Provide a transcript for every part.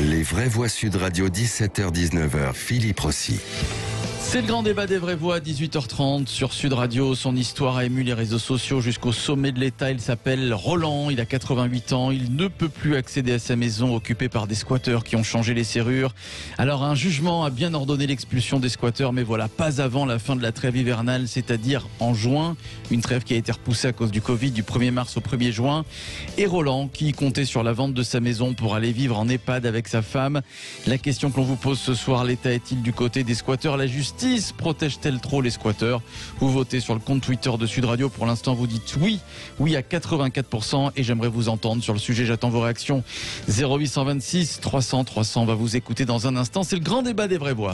Les vraies voix Sud Radio, 17h-19h, Philippe Rossi. C'est le grand débat des vraies voix, 18h30 sur Sud Radio. Son histoire a ému les réseaux sociaux jusqu'au sommet de l'État. Il s'appelle Roland, il a 88 ans. Il ne peut plus accéder à sa maison occupée par des squatteurs qui ont changé les serrures. Alors un jugement a bien ordonné l'expulsion des squatteurs, mais voilà, pas avant la fin de la trêve hivernale, c'est-à-dire en juin. Une trêve qui a été repoussée à cause du Covid du 1er mars au 1er juin. Et Roland qui comptait sur la vente de sa maison pour aller vivre en EHPAD avec sa femme. La question que l'on vous pose ce soir, l'État est-il du côté des squatteurs? La justice protège-t-elle trop les squatteurs? Vous votez sur le compte Twitter de Sud Radio. Pour l'instant, vous dites oui à 84%. Et j'aimerais vous entendre sur le sujet. J'attends vos réactions. 0826 300 300. On va vous écouter dans un instant. C'est le grand débat des vraies voix.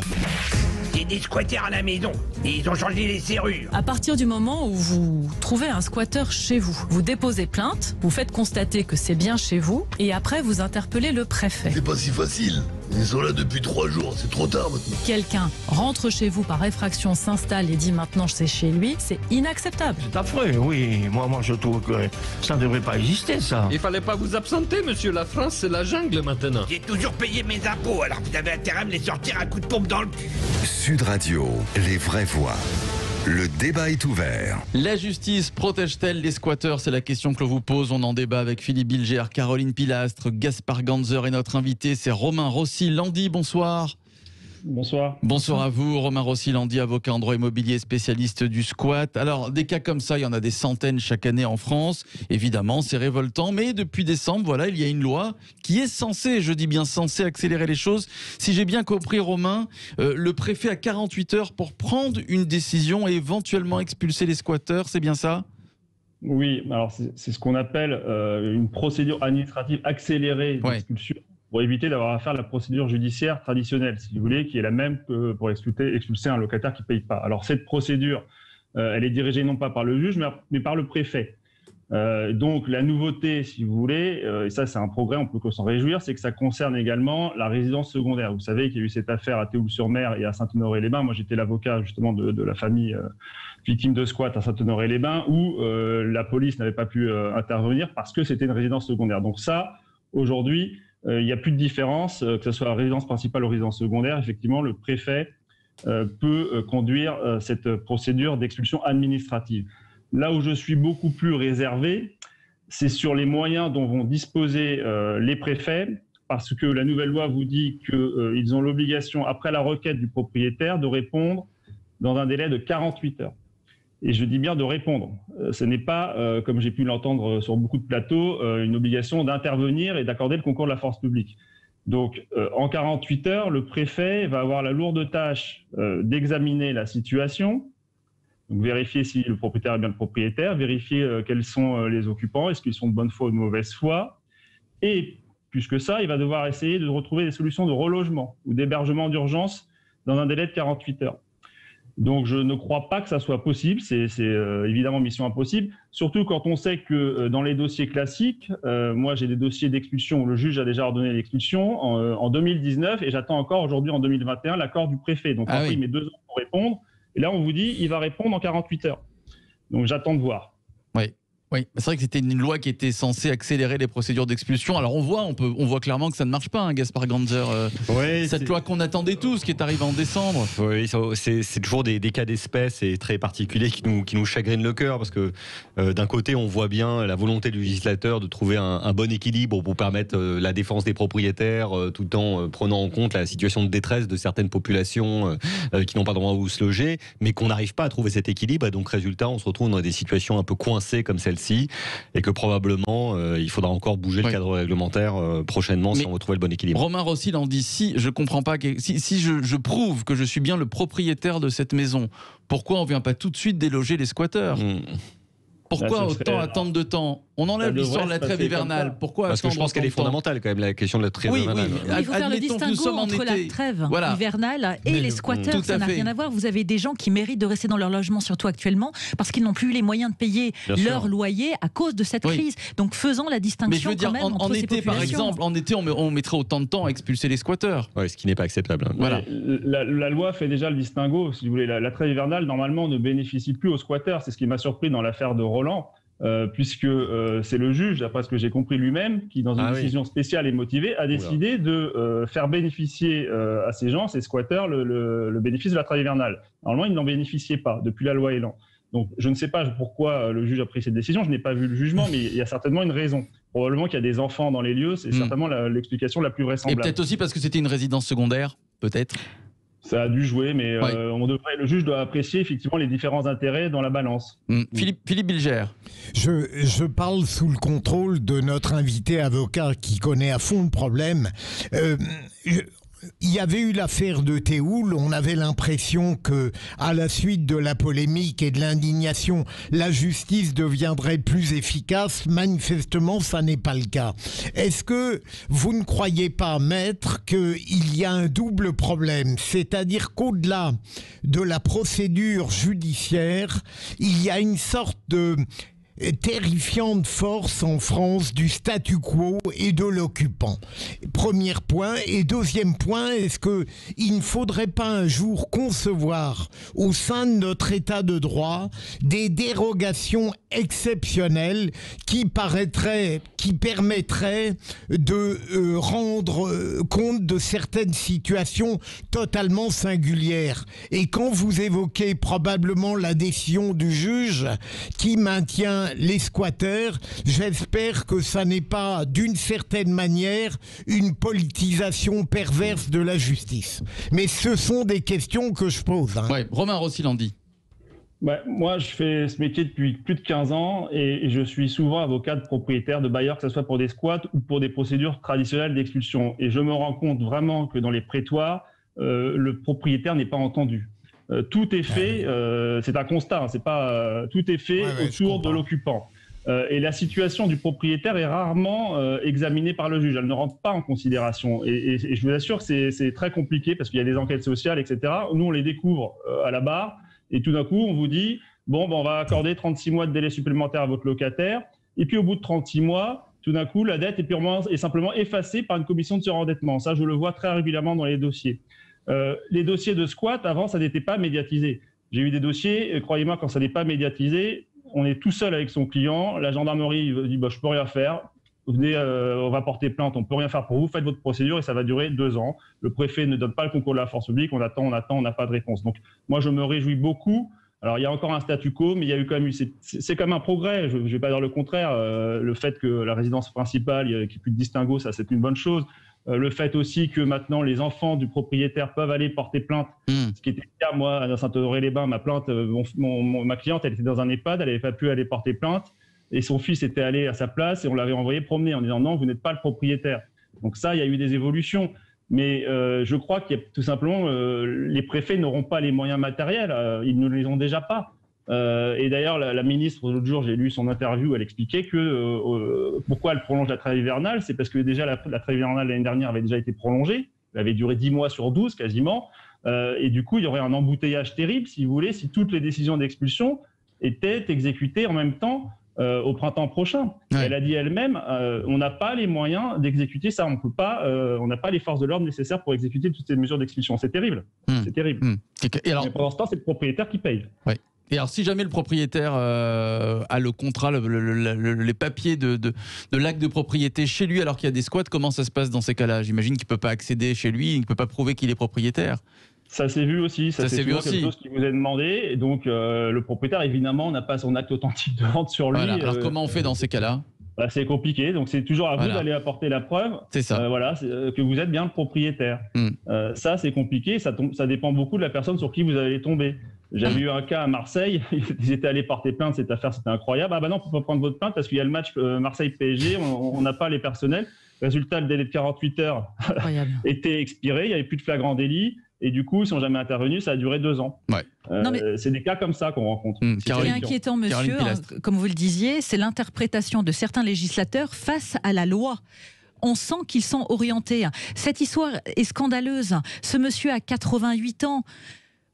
Il y a des squatteurs à la maison et ils ont changé les serrures. À partir du moment où vous trouvez un squatteur chez vous, vous déposez plainte, vous faites constater que c'est bien chez vous et après vous interpellez le préfet. C'est pas si facile. Ils sont là depuis 3 jours, c'est trop tard maintenant. Quelqu'un rentre chez vous par effraction, s'installe et dit maintenant c'est chez lui, c'est inacceptable. C'est affreux, oui. Moi je trouve que ça ne devrait pas exister, ça. Il fallait pas vous absenter, monsieur. La France, c'est la jungle maintenant. J'ai toujours payé mes impôts, alors vous avez intérêt à me les sortir à coups de pompe dans le cul. Sud Radio, les vraies voix. Le débat est ouvert. La justice protège-t-elle les squatteurs? C'est la question que l'on vous pose. On en débat avec Philippe Bilger, Caroline Pilastre, Gaspard Ganzer et notre invité, c'est Romain Rossi-Landy. Bonsoir. Bonsoir. Bonsoir à vous, Romain Rossi-Landy, avocat en droit immobilier, spécialiste du squat. Alors, des cas comme ça, il y en a des centaines chaque année en France. Évidemment, c'est révoltant, mais depuis décembre, voilà, il y a une loi qui est censée, je dis bien censée, accélérer les choses. Si j'ai bien compris, Romain, le préfet a 48 heures pour prendre une décision et éventuellement expulser les squatteurs, c'est bien ça ? Oui, alors c'est ce qu'on appelle une procédure administrative accélérée d'expulsion. Pour éviter d'avoir à faire la procédure judiciaire traditionnelle, si vous voulez, qui est la même que pour expulser un locataire qui ne paye pas. Alors cette procédure, elle est dirigée non pas par le juge, mais par le préfet. Donc la nouveauté, si vous voulez, et ça c'est un progrès, on peut que s'en réjouir, c'est que ça concerne également la résidence secondaire. Vous savez qu'il y a eu cette affaire à Théoule-sur-Mer et à Saint-Honoré-les-Bains. Moi j'étais l'avocat justement de la famille victime de squat à Saint-Honoré-les-Bains, où la police n'avait pas pu intervenir parce que c'était une résidence secondaire. Donc ça, aujourd'hui, il n'y a plus de différence, que ce soit résidence principale ou résidence secondaire. Effectivement, le préfet peut conduire cette procédure d'expulsion administrative. Là où je suis beaucoup plus réservé, c'est sur les moyens dont vont disposer les préfets, parce que la nouvelle loi vous dit qu'ils ont l'obligation, après la requête du propriétaire, de répondre dans un délai de 48 heures. Et je dis bien de répondre. Ce n'est pas, comme j'ai pu l'entendre sur beaucoup de plateaux, une obligation d'intervenir et d'accorder le concours de la force publique. Donc, en 48 heures, le préfet va avoir la lourde tâche d'examiner la situation, donc vérifier si le propriétaire est bien le propriétaire, vérifier quels sont les occupants, est-ce qu'ils sont de bonne foi ou de mauvaise foi. Et plus que ça, il va devoir essayer de retrouver des solutions de relogement ou d'hébergement d'urgence dans un délai de 48 heures. Donc, je ne crois pas que ça soit possible. C'est évidemment mission impossible. Surtout quand on sait que dans les dossiers classiques, moi, j'ai des dossiers d'expulsion où le juge a déjà ordonné l'expulsion en 2019 et j'attends encore aujourd'hui en 2021 l'accord du préfet. Donc, après, il met 2 ans pour répondre. Et là, on vous dit, il va répondre en 48 heures. Donc, j'attends de voir. Oui, c'est vrai que c'était une loi qui était censée accélérer les procédures d'expulsion. Alors on voit clairement que ça ne marche pas, hein, Gaspard Ganzer. Cette loi qu'on attendait tous, qui est arrivée en décembre. Oui, c'est toujours des cas d'espèce et très particuliers qui nous chagrinent le cœur, parce que d'un côté, on voit bien la volonté du législateur de trouver un bon équilibre pour permettre la défense des propriétaires, tout en prenant en compte la situation de détresse de certaines populations qui n'ont pas le droit où se loger, mais qu'on n'arrive pas à trouver cet équilibre. Et donc, résultat, on se retrouve dans des situations un peu coincées comme celle-ci, et que probablement il faudra encore bouger le cadre réglementaire prochainement si on veut trouver le bon équilibre. Romain Rossi-Landy, si je comprends pas, si je prouve que je suis bien le propriétaire de cette maison, pourquoi on vient pas tout de suite déloger les squatteurs? Pourquoi autant attendre de temps? On enlève l'histoire de la trêve hivernale. Pourquoi Parce que je pense qu'elle est fondamentale quand même, la question de la trêve hivernale. Il faut faire le distinguo entre la trêve hivernale et les squatteurs. Ça n'a rien à voir. Vous avez des gens qui méritent de rester dans leur logement, surtout actuellement, parce qu'ils n'ont plus eu les moyens de payer leur loyer à cause de cette crise. Donc faisons la distinction. Mais je veux dire, en été, par exemple, on mettrait autant de temps à expulser les squatteurs. Oui, ce qui n'est pas acceptable. Voilà. La loi fait déjà le distinguo. Si vous voulez, la trêve hivernale, normalement, ne bénéficie plus aux squatteurs. C'est ce qui m'a surpris dans l'affaire de Roland. puisque c'est le juge, d'après ce que j'ai compris lui-même, qui, dans une décision spéciale et motivée, a décidé de faire bénéficier à ces gens, ces squatteurs, le bénéfice de la trêve hivernale. Normalement, ils n'en bénéficiaient pas depuis la loi Elan. Donc, je ne sais pas pourquoi le juge a pris cette décision, je n'ai pas vu le jugement, mais il y a certainement une raison. Probablement qu'il y a des enfants dans les lieux, c'est certainement l'explication la plus vraisemblable. Et peut-être aussi parce que c'était une résidence secondaire, peut-être. Ça a dû jouer, mais le juge doit apprécier effectivement les différents intérêts dans la balance. Philippe Bilger. Je parle sous le contrôle de notre invité avocat qui connaît à fond le problème. Il y avait eu l'affaire de Théoul, on avait l'impression que, à la suite de la polémique et de l'indignation, la justice deviendrait plus efficace. Manifestement, ça n'est pas le cas. Est-ce que vous ne croyez pas, maître, qu'il y a un double problème, c'est-à-dire qu'au-delà de la procédure judiciaire, il y a une sorte de terrifiante force en France du statu quo et de l'occupant. Premier point. Et deuxième point, est-ce qu'il ne faudrait pas un jour concevoir au sein de notre état de droit des dérogations exceptionnelles qui permettraient de rendre compte de certaines situations totalement singulières? Et quand vous évoquez probablement la décision du juge qui maintient les squatteurs, j'espère que ça n'est pas d'une certaine manière une politisation perverse de la justice. Mais ce sont des questions que je pose. Romain Rossi-Landi. Moi, je fais ce métier depuis plus de 15 ans et je suis souvent avocat de propriétaires, de bailleurs, que ce soit pour des squats ou pour des procédures traditionnelles d'expulsion. Et je me rends compte vraiment que dans les prétoires, le propriétaire n'est pas entendu. Tout est fait, c'est un constat, c'est pas tout est fait autour de l'occupant. Et la situation du propriétaire est rarement examinée par le juge. Elle ne rentre pas en considération. Et je vous assure que c'est très compliqué parce qu'il y a des enquêtes sociales, etc. Nous, on les découvre à la barre. Et tout d'un coup, on vous dit, on va accorder 36 mois de délai supplémentaire à votre locataire. Et puis, au bout de 36 mois, tout d'un coup, la dette est simplement effacée par une commission de surendettement. Ça, je le vois très régulièrement dans les dossiers. Les dossiers de squat, avant, ça n'était pas médiatisé. J'ai eu des dossiers, croyez-moi, quand ça n'est pas médiatisé, on est tout seul avec son client, la gendarmerie dit je peux rien faire, venez, on va porter plainte, on peut rien faire pour vous, faites votre procédure et ça va durer 2 ans. Le préfet ne donne pas le concours de la force publique, on attend, on n'a pas de réponse. Donc moi je me réjouis beaucoup. Alors il y a encore un statu quo, mais il y a eu quand même c'est comme un progrès, je ne vais pas dire le contraire. Le fait que la résidence principale, qu'il n'y ait plus de distinguo, ça c'est une bonne chose. Le fait aussi que maintenant les enfants du propriétaire peuvent aller porter plainte, ce qui était le cas, moi, à Saint-Honoré-les-Bains, ma cliente, elle était dans un EHPAD, elle n'avait pas pu aller porter plainte, et son fils était allé à sa place, et on l'avait envoyé promener en disant non, vous n'êtes pas le propriétaire. Donc ça, il y a eu des évolutions. Mais je crois qu'il y a tout simplement, les préfets n'auront pas les moyens matériels, ils ne les ont déjà pas. Et d'ailleurs, la ministre, l'autre jour, j'ai lu son interview, elle expliquait que pourquoi elle prolonge la trêve hivernale, c'est parce que déjà la trêve hivernale l'année dernière avait déjà été prolongée, elle avait duré 10 mois sur 12 quasiment, et du coup, il y aurait un embouteillage terrible, si vous voulez, si toutes les décisions d'expulsion étaient exécutées en même temps au printemps prochain. Elle a dit elle-même, on n'a pas les moyens d'exécuter ça, on peut pas, on n'a pas les forces de l'ordre nécessaires pour exécuter toutes ces mesures d'expulsion. C'est terrible, c'est terrible. Et alors, mais pendant ce temps, c'est le propriétaire qui paye. Et alors, si jamais le propriétaire a le contrat, les papiers de l'acte de propriété chez lui, alors qu'il y a des squats, comment ça se passe dans ces cas-là? J'imagine qu'il ne peut pas accéder chez lui, il ne peut pas prouver qu'il est propriétaire. Ça s'est vu aussi, ça c'est quelque chose qui vous est demandé. Et donc, le propriétaire, évidemment, n'a pas son acte authentique de vente sur lui. Voilà. Alors, comment on fait dans ces cas-là? C'est compliqué, donc c'est toujours à vous d'aller apporter la preuve que vous êtes bien le propriétaire. Ça, c'est compliqué, ça dépend beaucoup de la personne sur qui vous allez tomber. J'avais eu un cas à Marseille, ils étaient allés porter plainte, cette affaire c'était incroyable. Ah bah non, on ne peut pas prendre votre plainte parce qu'il y a le match Marseille-PSG, on n'a pas les personnels. Résultat, le délai de 48 heures était expiré, il n'y avait plus de flagrant délit. Et du coup, ils ne sont jamais intervenus, ça a duré 2 ans. C'est des cas comme ça qu'on rencontre. Ce qui est inquiétant, monsieur, comme vous le disiez, c'est l'interprétation de certains législateurs face à la loi. On sent qu'ils sont orientés. Cette histoire est scandaleuse. Ce monsieur a 88 ans.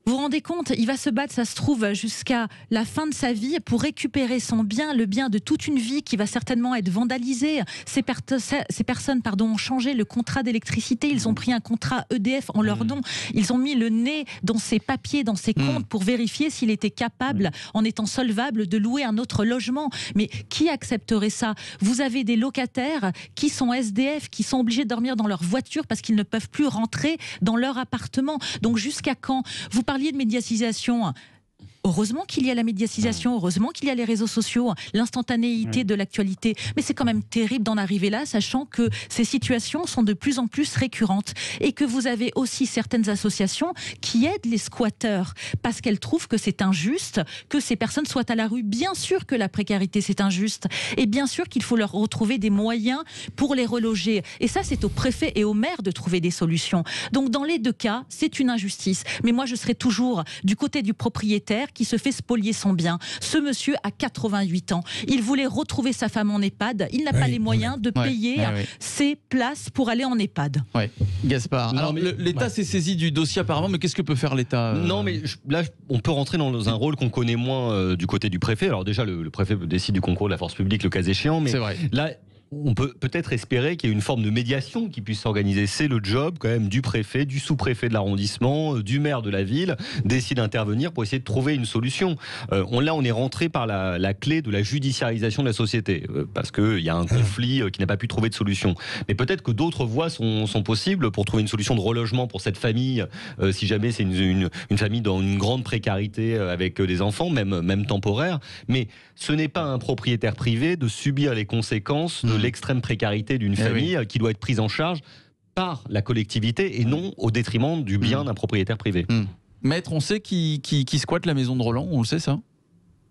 Vous vous rendez compte, il va se battre, ça se trouve, jusqu'à la fin de sa vie pour récupérer son bien, le bien de toute une vie qui va certainement être vandalisé. Ces personnes ont changé le contrat d'électricité, ils ont pris un contrat EDF en leur nom, ils ont mis le nez dans ses papiers, dans ses comptes pour vérifier s'il était capable, en étant solvable, de louer un autre logement. Mais qui accepterait ça? Vous avez des locataires qui sont SDF, qui sont obligés de dormir dans leur voiture parce qu'ils ne peuvent plus rentrer dans leur appartement. Donc jusqu'à quand? Vous parliez de médiatisation. Heureusement qu'il y a la médiatisation, heureusement qu'il y a les réseaux sociaux, l'instantanéité de l'actualité. Mais c'est quand même terrible d'en arriver là, sachant que ces situations sont de plus en plus récurrentes et que vous avez aussi certaines associations qui aident les squatteurs parce qu'elles trouvent que c'est injuste que ces personnes soient à la rue. Bien sûr que la précarité, c'est injuste et bien sûr qu'il faut leur retrouver des moyens pour les reloger. Et ça, c'est au préfet et au maire de trouver des solutions. Donc dans les deux cas, c'est une injustice. Mais moi, je serai toujours du côté du propriétaire qui se fait spolier son bien. Ce monsieur a 88 ans. Il voulait retrouver sa femme en EHPAD. Il n'a pas les moyens de payer ses places pour aller en EHPAD. Ouais. Gaspard. Alors, l'État s'est saisi du dossier apparemment, mais qu'est-ce que peut faire l'État Non, mais là, on peut rentrer dans un rôle qu'on connaît moins du côté du préfet. Alors déjà, le préfet décide du concours de la force publique le cas échéant, mais là, on peut peut-être espérer qu'il y ait une forme de médiation qui puisse s'organiser. C'est le job quand même du préfet, du sous-préfet de l'arrondissement, du maire de la ville, d'essayer d'intervenir pour essayer de trouver une solution. Là, on est rentré par la clé de la judiciarisation de la société, parce qu'il y a un conflit qui n'a pas pu trouver de solution. Mais peut-être que d'autres voies sont possibles pour trouver une solution de relogement pour cette famille, si jamais c'est une famille dans une grande précarité avec des enfants, même temporaires. Mais ce n'est pas un propriétaire privé de subir les conséquences de l'extrême précarité d'une famille qui doit être prise en charge par la collectivité et non au détriment du bien d'un propriétaire privé. Maître, on sait qui squatte la maison de Roland, on le sait ça?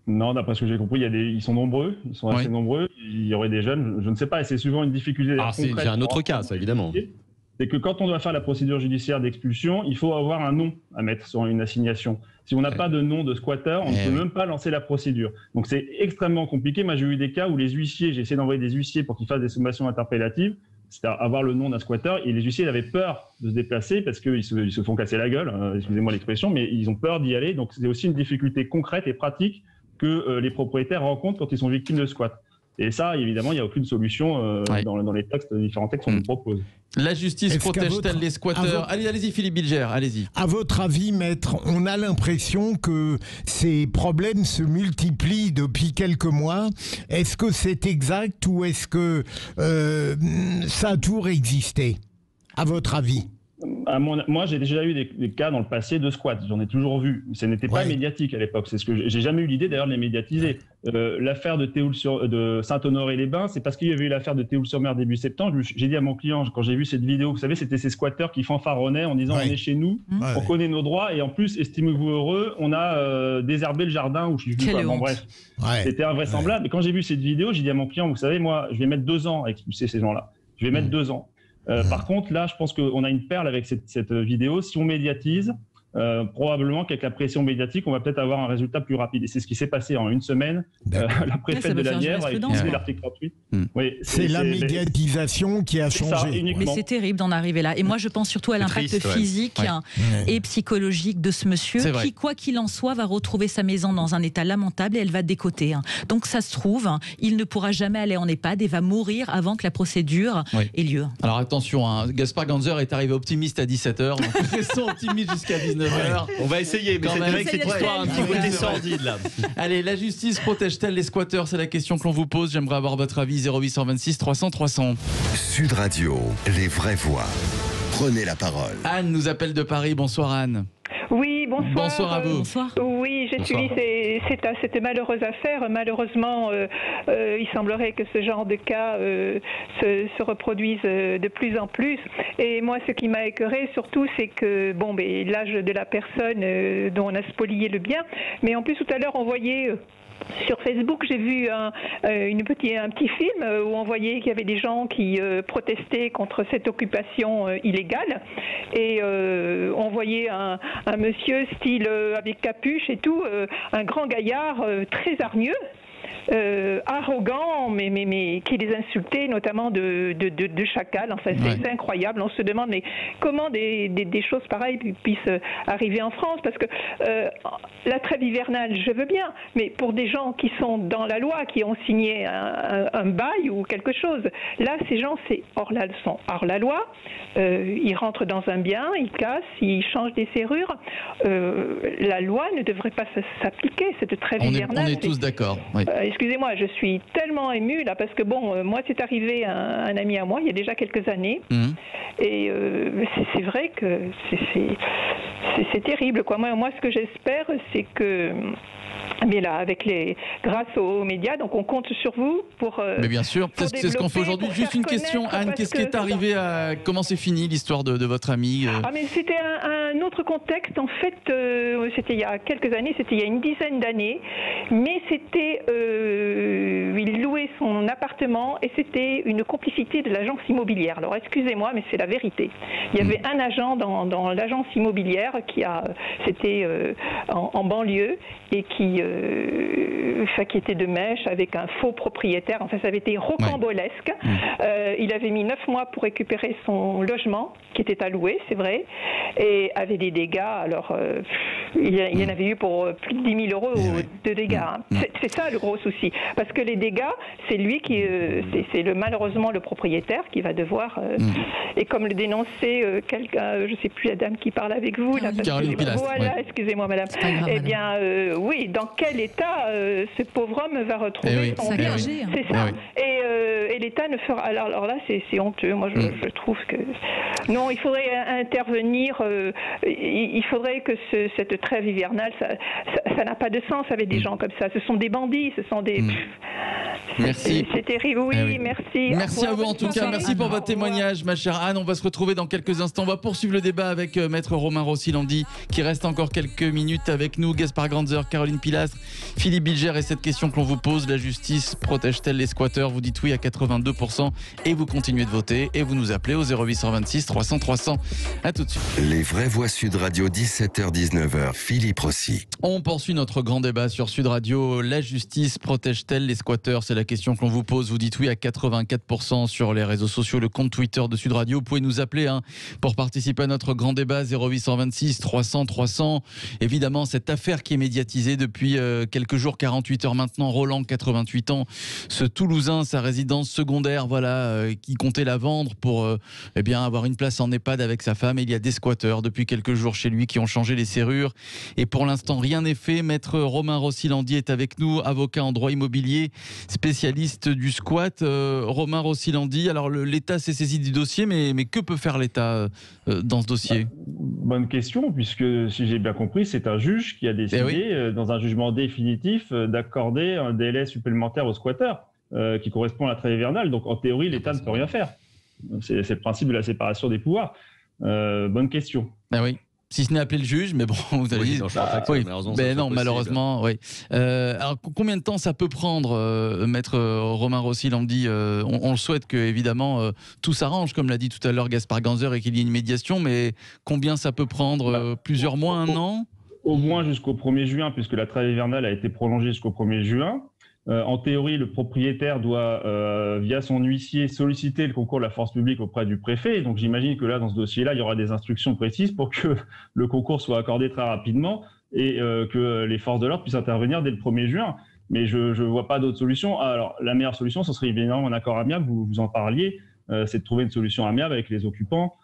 Non, d'après ce que j'ai compris, ils sont nombreux, ils sont assez nombreux, il y aurait des jeunes, je ne sais pas, et c'est souvent une difficulté. C'est un autre cas, ça, évidemment. C'est que quand on doit faire la procédure judiciaire d'expulsion, il faut avoir un nom à mettre sur une assignation. Si on n'a pas de nom de squatter, on ne peut même pas lancer la procédure. Donc c'est extrêmement compliqué. Moi, j'ai eu des cas où les huissiers, j'ai essayé d'envoyer des huissiers pour qu'ils fassent des sommations interpellatives, c'est-à-dire avoir le nom d'un squatter, et les huissiers avaient peur de se déplacer parce qu'ils se font casser la gueule, excusez-moi l'expression, mais ils ont peur d'y aller. Donc c'est aussi une difficulté concrète et pratique que les propriétaires rencontrent quand ils sont victimes de squat. Et ça, évidemment, il n'y a aucune solution dans les différents textes qu'on nous propose. La justice protège-t-elle les squatteurs? Allez-y, Philippe Bilger, allez-y. À votre avis, maître, on a l'impression que ces problèmes se multiplient depuis quelques mois. Est-ce que c'est exact ou est-ce que ça a toujours existé, à votre avis? Moi, j'ai déjà eu des cas dans le passé de squat. J'en ai toujours vu. Ce n'était pas médiatique à l'époque. C'est ce que j'ai jamais eu l'idée d'ailleurs de les médiatiser. L'affaire de Saint-Honoré-les-Bains, c'est parce qu'il y avait eu l'affaire de Théoul-sur-Mer début septembre. J'ai dit à mon client, quand j'ai vu cette vidéo, vous savez, c'était ces squatteurs qui fanfaronnaient en disant on est chez nous, on connaît nos droits et en plus, estimez-vous heureux, on a désherbé le jardin ou je sais plus quoi. Bon, bref, c'était invraisemblable. Et quand j'ai vu cette vidéo, j'ai dit à mon client, vous savez, moi, je vais mettre 2 ans à expulser ces gens-là. Je vais mettre 2 ans. Par contre, là, je pense qu'on a une perle avec cette vidéo. Si on médiatise, probablement qu'avec la pression médiatique, on va peut-être avoir un résultat plus rapide. Et c'est ce qui s'est passé en une semaine. La préfète de la Nièvre a utilisé l'article 38. C'est la médiatisation qui a changé. Mais c'est terrible d'en arriver là. Et moi, je pense surtout à l'impact physique et psychologique de ce monsieur qui, quoi qu'il en soit, va retrouver sa maison dans un état lamentable et elle va décoter. Donc, ça se trouve, il ne pourra jamais aller en EHPAD et va mourir avant que la procédure ait lieu. Alors, attention, Gaspard Ganzer est arrivé optimiste à 17h. Donc, restons optimistes jusqu'à 19h. On va essayer, mais c'est vrai que cette histoire a un petit côté sordide là. Allez, la justice protège-t-elle les squatteurs? C'est la question que l'on vous pose. J'aimerais avoir votre avis. 0826 300 300. Sud Radio, les vraies voix. Prenez la parole. Anne nous appelle de Paris. Bonsoir Anne. Oui, bonsoir. Bonsoir à vous. Bonsoir. Oui, j'ai suivi cette malheureuse affaire. Malheureusement, il semblerait que ce genre de cas se reproduisent de plus en plus. Et moi, ce qui m'a écœuré surtout, c'est que l'âge de la personne dont on a spolié le bien, mais en plus tout à l'heure on voyait sur Facebook, j'ai vu un petit film où on voyait qu'il y avait des gens qui protestaient contre cette occupation illégale et on voyait un monsieur style avec capuche et tout, un grand gaillard très hargneux. arrogants, mais qui les insultaient, notamment de chacal. Enfin, c'est incroyable. On se demande mais comment des choses pareilles puissent arriver en France, parce que la trêve hivernale, je veux bien, mais pour des gens qui sont dans la loi, qui ont signé un bail ou quelque chose, là, ces gens, sont hors la loi. Ils rentrent dans un bien, ils cassent, ils changent des serrures. La loi ne devrait pas s'appliquer, cette trêve hivernale. On est tous d'accord. Oui. Excusez-moi, je suis tellement émue là, parce que moi, c'est arrivé à un ami à moi il y a déjà quelques années, et c'est vrai que c'est terrible, quoi. Moi, ce que j'espère, c'est que, mais là, grâce aux médias, donc on compte sur vous pour. Mais bien sûr, c'est ce qu'on fait aujourd'hui. Juste une question, Anne, qu'est-ce qui est arrivé comment c'est fini l'histoire de votre ami mais c'était un autre contexte. En fait, c'était il y a quelques années, c'était il y a une dizaine d'années, mais c'était il louait son appartement et c'était une complicité de l'agence immobilière. Alors excusez-moi, mais c'est la vérité. Il y avait un agent dans l'agence immobilière c'était en banlieue, et qui était de mèche avec un faux propriétaire. Enfin, ça avait été rocambolesque. Il avait mis 9 mois pour récupérer son logement, qui était à louer, c'est vrai, et avait des dégâts. Alors, il y en avait eu pour plus de 10 000 euros de dégâts. C'est ça le gros souci. Parce que les dégâts, c'est lui c'est malheureusement le propriétaire qui va devoir. Et comme le dénonçait quelqu'un, je ne sais plus la dame qui parle avec vous. Caroline Pilastre. Voilà, excusez-moi, madame. Eh bien, oui, dans quel état ce pauvre homme va retrouver son bien. C'est ça. Et l'État ne fera. Alors là, c'est honteux. Moi, je trouve que. Non, il faudrait intervenir. Il faudrait que cette trêve hivernale, ça n'a pas de sens avec des gens comme ça. Ce sont des bandits, ce sont des. Merci. C'est terrible, oui, merci. Merci à vous en tout cas, merci pour votre témoignage, ma chère Anne. On va se retrouver dans quelques instants. On va poursuivre le débat avec maître Romain Rossi-Landi, qui reste encore quelques minutes avec nous. Gaspard Ganzer, Caroline Pilastre, Philippe Bilger, et cette question que l'on vous pose: la justice protège-t-elle les squatteurs? Vous dites oui à 82% et vous continuez de voter, et vous nous appelez au 0826 300 300. À tout de suite. Les vraies voix Sud Radio, 17h-19h, Philippe Rossi. On poursuit notre grand débat sur Sud Radio. La justice protège-t-elle les squatteurs? C'est la question que l'on vous pose. Vous dites oui à 84% sur les réseaux sociaux, le compte Twitter de Sud Radio. Vous pouvez nous appeler pour participer à notre grand débat, 0826 300 300. Évidemment, cette affaire qui est médiatisée depuis quelques jours, 48 heures maintenant. Roland, 88 ans, ce Toulousain, sa résidence secondaire, qui comptait la vendre pour avoir une place en EHPAD avec sa femme. Et il y a des squatteurs depuis quelques jours chez lui qui ont changé les serrures. Et pour l'instant, rien n'est fait. Maître Romain Rossi-Landi est avec nous, avocat en droit immobilier, spécialiste du squat. Romain Rossi-Landi, alors l'État s'est saisi du dossier, mais que peut faire l'État dans ce dossier? Bonne question, puisque si j'ai bien compris, c'est un juge qui a décidé, dans un jugement définitif, d'accorder un délai supplémentaire aux squatteurs, qui correspond à la trêve hivernale. Donc en théorie, l'État ne peut rien faire. C'est le principe de la séparation des pouvoirs. Bonne question. Ah oui. Si ce n'est appelé le juge, mais bon, vous allez dire. Malheureusement, oui. Alors, combien de temps ça peut prendre, maître Romain Rossi-Landi? On le souhaite que, évidemment, tout s'arrange, comme l'a dit tout à l'heure Gaspard Ganzer, et qu'il y ait une médiation, mais combien ça peut prendre? Plusieurs mois, un an? Au moins jusqu'au 1er juin, puisque la trêve hivernale a été prolongée jusqu'au 1er juin. En théorie, le propriétaire doit, via son huissier, solliciter le concours de la force publique auprès du préfet. Donc j'imagine que là, dans ce dossier-là, il y aura des instructions précises pour que le concours soit accordé très rapidement et que les forces de l'ordre puissent intervenir dès le 1er juin. Mais je ne vois pas d'autre solution. Alors la meilleure solution, ce serait évidemment un accord amiable, vous en parliez, c'est de trouver une solution amiable avec les occupants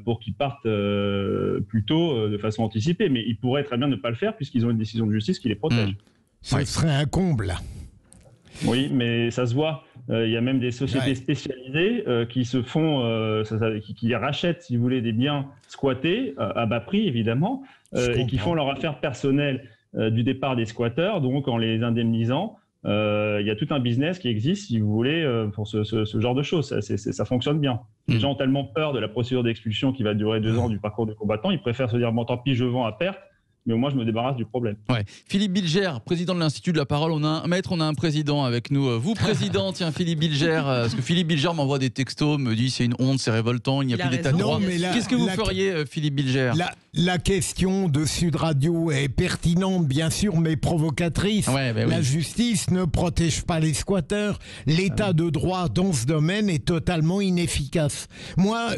pour qu'ils partent plus tôt de façon anticipée. Mais ils pourraient très bien ne pas le faire puisqu'ils ont une décision de justice qui les protège. Ça serait un comble. Oui, mais ça se voit. Il y a même des sociétés spécialisées qui se font, qui rachètent, si vous voulez, des biens squattés à bas prix, évidemment, et qui font leur affaire personnelle du départ des squatteurs, donc en les indemnisant. Il y a tout un business qui existe, si vous voulez, pour ce genre de choses. Ça fonctionne bien. Les gens ont tellement peur de la procédure d'expulsion qui va durer 2 ans du parcours du combattant, ils préfèrent se dire, bon, tant pis, je vends à perte, mais au moins je me débarrasse du problème. Ouais. Philippe Bilger, président de l'Institut de la Parole, on a un président avec nous. Vous, président, tiens, Philippe Bilger, parce que Philippe Bilger m'envoie des textos, me dit c'est une honte, c'est révoltant, il n'y a plus d'état de droit. Qu'est-ce que vous feriez, Philippe Bilger ? La question de Sud Radio est pertinente, bien sûr, mais provocatrice. La justice ne protège pas les squatteurs. L'état de droit dans ce domaine est totalement inefficace. Moi,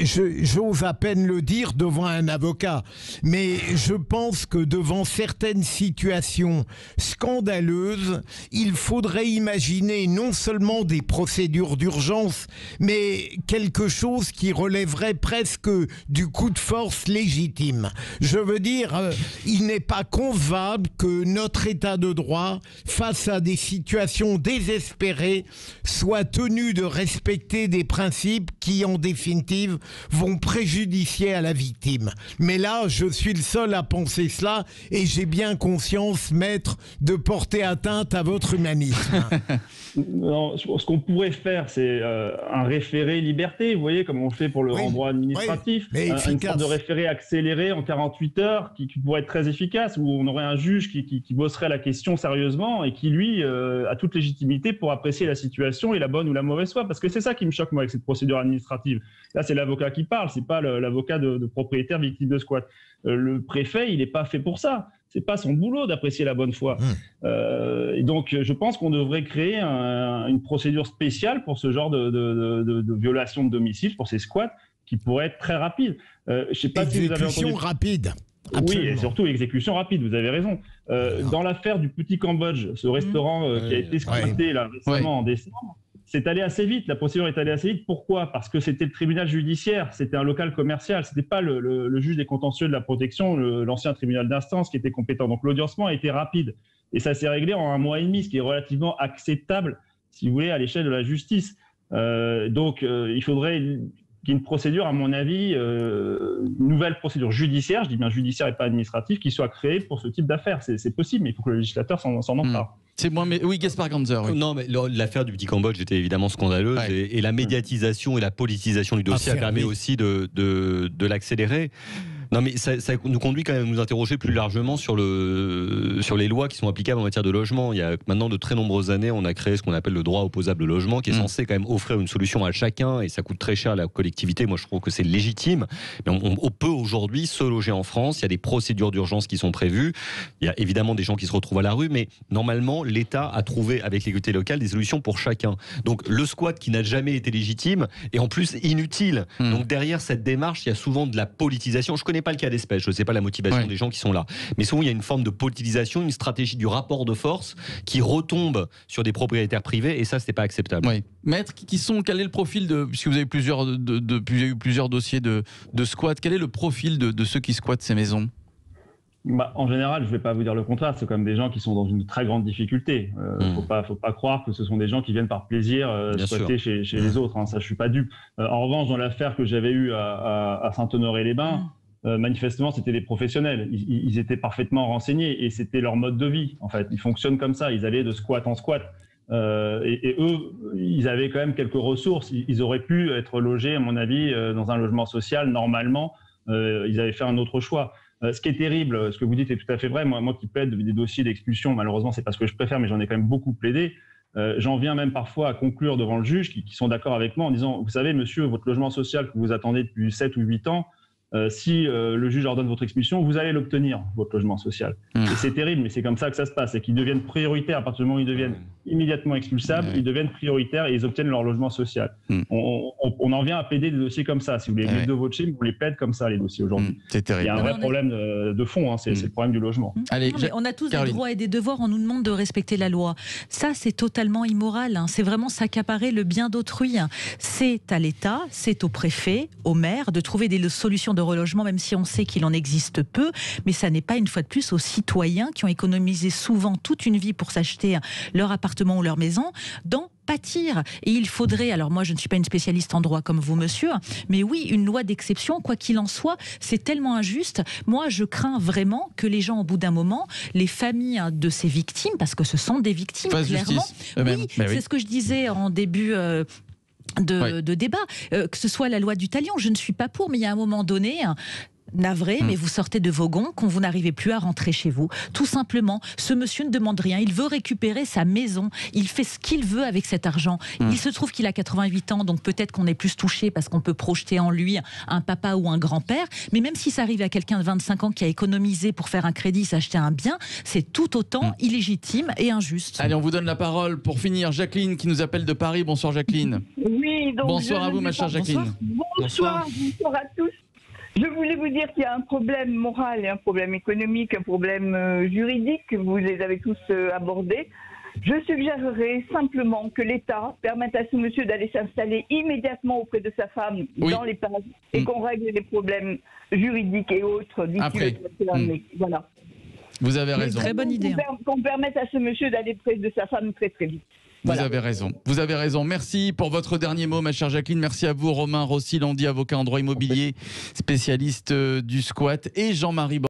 j'ose à peine le dire devant un avocat, mais je pense que devant certaines situations scandaleuses, il faudrait imaginer non seulement des procédures d'urgence, mais quelque chose qui relèverait presque du coup de force légitime. Je veux dire, il n'est pas concevable que notre état de droit, face à des situations désespérées, soit tenu de respecter des principes qui, en définitive, vont préjudicier à la victime. Mais là, je suis le seul à penser cela et j'ai bien conscience, maître, de porter atteinte à votre humanisme. Non, ce qu'on pourrait faire, c'est un référé liberté, vous voyez, comme on le fait pour le renvoi administratif, une sorte de référé accéléré en 48 heures qui pourrait être très efficace, où on aurait un juge qui bosserait la question sérieusement et qui, lui, a toute légitimité pour apprécier la situation et la bonne ou la mauvaise foi. Parce que c'est ça qui me choque, moi, avec cette procédure administrative. Là, c'est l'avocat qui parle, c'est pas l'avocat de propriétaire victime de squat. Le préfet, il n'est pas fait pour ça. C'est pas son boulot d'apprécier la bonne foi. Et donc, je pense qu'on devrait créer une procédure spéciale pour ce genre de violation de domicile, pour ces squats, qui pourrait être très rapide. Je sais pas si vous avez entendu... rapide. Absolument. Oui, et surtout exécution rapide, vous avez raison. Dans l'affaire du Petit Cambodge, ce restaurant qui a été squatté là, récemment en décembre, c'est allé assez vite, la procédure est allée assez vite. Pourquoi ? Parce que c'était le tribunal judiciaire, c'était un local commercial, c'était pas le juge des contentieux de la protection, l'ancien tribunal d'instance qui était compétent. Donc l'audiencement a été rapide et ça s'est réglé en 1 mois et demi, ce qui est relativement acceptable, si vous voulez, à l'échelle de la justice. Donc il faudrait qu'il y ait une procédure, à mon avis, une nouvelle procédure judiciaire, je dis bien judiciaire et pas administrative, qui soit créée pour ce type d'affaires. C'est possible, mais il faut que le législateur s'en empare. C'est moi, mais oui, Gaspard Ganzer. Oui. Non, mais l'affaire du Petit Cambodge était évidemment scandaleuse et la médiatisation et la politisation du dossier permet aussi de l'accélérer. Non, mais ça nous conduit quand même à nous interroger plus largement sur les lois qui sont applicables en matière de logement. Il y a maintenant de très nombreuses années, on a créé ce qu'on appelle le droit opposable au logement, qui est censé quand même offrir une solution à chacun, et ça coûte très cher à la collectivité. Moi, je trouve que c'est légitime. Mais on peut aujourd'hui se loger en France. Il y a des procédures d'urgence qui sont prévues. Il y a évidemment des gens qui se retrouvent à la rue, mais normalement, l'État a trouvé avec les collectivités locales des solutions pour chacun. Donc, le squat qui n'a jamais été légitime est en plus inutile. Donc, derrière cette démarche, il y a souvent de la politisation. Je connais pas le cas d'espèce, je ne sais pas la motivation des gens qui sont là, mais souvent il y a une forme de politisation, une stratégie du rapport de force qui retombe sur des propriétaires privés, et ça c'est pas acceptable. Oui. Maître, quel est le profil puisque vous avez eu plusieurs dossiers de squat, quel est le profil de ceux qui squattent ces maisons ? En général, je ne vais pas vous dire le contraire, c'est quand même des gens qui sont dans une très grande difficulté. Faut pas croire que ce sont des gens qui viennent par plaisir squatter chez les autres, hein, ça je suis pas dupe. En revanche, dans l'affaire que j'avais eue à Saint-Honoré-les-Bains, manifestement, c'était des professionnels. Ils étaient parfaitement renseignés et c'était leur mode de vie. En fait, ils fonctionnent comme ça. Ils allaient de squat en squat. Et eux, ils avaient quand même quelques ressources. Ils auraient pu être logés, à mon avis, dans un logement social. Normalement, ils avaient fait un autre choix. Ce qui est terrible, ce que vous dites est tout à fait vrai. Moi qui plaide des dossiers d'expulsion, malheureusement, c'est pas ce que je préfère, mais j'en ai quand même beaucoup plaidé. J'en viens même parfois à conclure devant le juge qui sont d'accord avec moi en disant, vous savez, monsieur, votre logement social que vous attendez depuis 7 ou 8 ans, si le juge ordonne votre expulsion, vous allez l'obtenir, votre logement social. Et c'est terrible, mais c'est comme ça que ça se passe. C'est qu'ils deviennent prioritaires à partir du moment où ils deviennent immédiatement expulsables, ils deviennent prioritaires et ils obtiennent leur logement social. On en vient à plaider des dossiers comme ça. Si vous voulez, de votre chaîne, on les plaide comme ça, les dossiers aujourd'hui. C'est terrible. Il y a un vrai problème de fond, hein, c'est le problème du logement. Allez, mais on a tous des droits et des devoirs, on nous demande de respecter la loi. Ça, c'est totalement immoral. Hein. C'est vraiment s'accaparer le bien d'autrui. C'est à l'État, c'est au préfet, au maire de trouver des solutions de relogement, même si on sait qu'il en existe peu, mais ça n'est pas une fois de plus aux citoyens qui ont économisé souvent toute une vie pour s'acheter leur appartement ou leur maison, d'en pâtir. Et il faudrait, alors moi je ne suis pas une spécialiste en droit comme vous monsieur, mais oui, une loi d'exception, quoi qu'il en soit, c'est tellement injuste. Moi je crains vraiment que les gens au bout d'un moment, les familles de ces victimes, parce que ce sont des victimes clairement, c'est ce que je disais en début de débat, que ce soit la loi du talion, je ne suis pas pour, mais il y a un moment donné, navré, mais vous sortez de vos gonds quand vous n'arrivez plus à rentrer chez vous. Tout simplement, ce monsieur ne demande rien. Il veut récupérer sa maison. Il fait ce qu'il veut avec cet argent. Il se trouve qu'il a 88 ans, donc peut-être qu'on est plus touché parce qu'on peut projeter en lui un papa ou un grand-père. Mais même si ça arrive à quelqu'un de 25 ans qui a économisé pour faire un crédit, s'acheter un bien, c'est tout autant illégitime et injuste. Allez, on vous donne la parole pour finir. Jacqueline qui nous appelle de Paris. Bonsoir Jacqueline. Oui, donc bonsoir à vous ma chère Jacqueline. Bonsoir à tous. Je voulais vous dire qu'il y a un problème moral et un problème économique, un problème juridique, vous les avez tous abordés. Je suggérerais simplement que l'État permette à ce monsieur d'aller s'installer immédiatement auprès de sa femme dans les l'EHPAD et qu'on règle les problèmes juridiques et autres d'ici le 31 mai. Voilà. Vous avez raison. Très bonne idée. Qu'on permette à ce monsieur d'aller près de sa femme très très vite. Vous avez raison. Vous avez raison. Merci pour votre dernier mot, ma chère Jacqueline. Merci à vous, Romain Rossi-Landy, avocat en droit immobilier, spécialiste du squat, et Jean-Marie